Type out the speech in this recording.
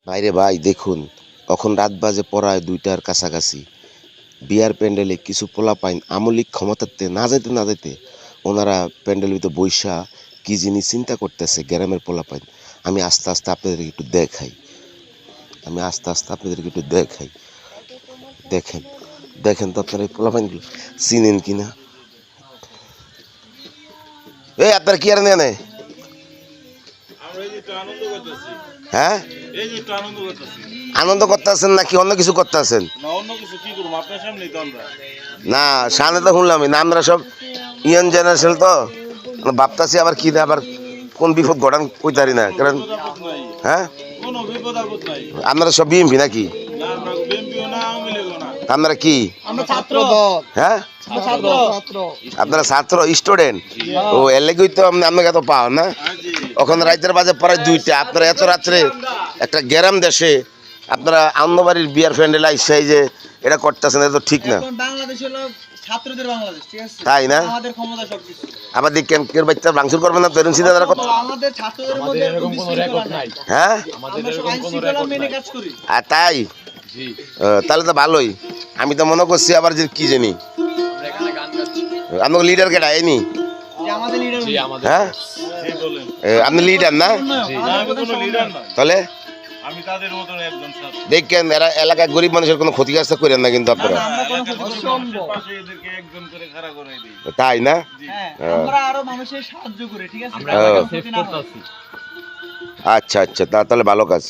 ভাইরে ভাই দেখুন, এখন রাত বাজে পড়ায় 2টার কাছাকাছি। বিয়ার প্যান্ডেলে কিছু পোলাপাইন আমলিক ক্ষমতাতে না যাইতে ওনারা প্যান্ডেলের ভিতর বইসা কি জিনিস চিন্তা করতেছে গ্রামের পোলাপাইন। আমি আস্তে আস্তে আপনাদেরকে একটু দেখাই। দেখেন দেখেন তো আপনারা এই পোলাপাইনগুলো চিনেন কিনা। এই আপনারা কি আর নেয় হ্যাঁ, আনন্দ করতেছেন নাকি অন্য কিছু করতেছেন? না সামনে তো শুনলামই না, আমরা সব ইয়াং জেনারেশন তো ভাবতাছি আবার কি না, আবার কোন বিপদ ঘটান কইতারি না। কারণ হ্যাঁ, আপনারা সব বিএমপি নাকি? আপনারা কি? হ্যাঁ, আপনারা ছাত্র স্টুডেন্ট? ও এর লেগেই তো আপনাকে এত পাও না। ওখানে রাইতের বাজে প্রায় 2টা, আপনারা এত রাত্রে একটা গ্রাম দেশে আপনারা আনন্দবাড়ির বিয়ার প্যান্ডেল আইসা এই যে এটা করতেছেন, এটা তো ঠিক না। তাই না? আবার দেখেন কেউ বাচ্চা ভাঙচুর করবে না, তরুণ চিন্তা ধারা করতে। হ্যাঁ তাই, তাহলে তো ভালোই। আমি তো মনে করছি আবার যে কি জানি আপনাকে লিডার কেটা এনি। হ্যাঁ আপনি লিডার না? তাহলে দেখেন এরা এলাকায় গরিব মানুষের কোনো ক্ষতিগ্রস্ত করেন না কিন্তু আপনারা, তাই না? আচ্ছা আচ্ছা, তাহলে ভালো কাজ।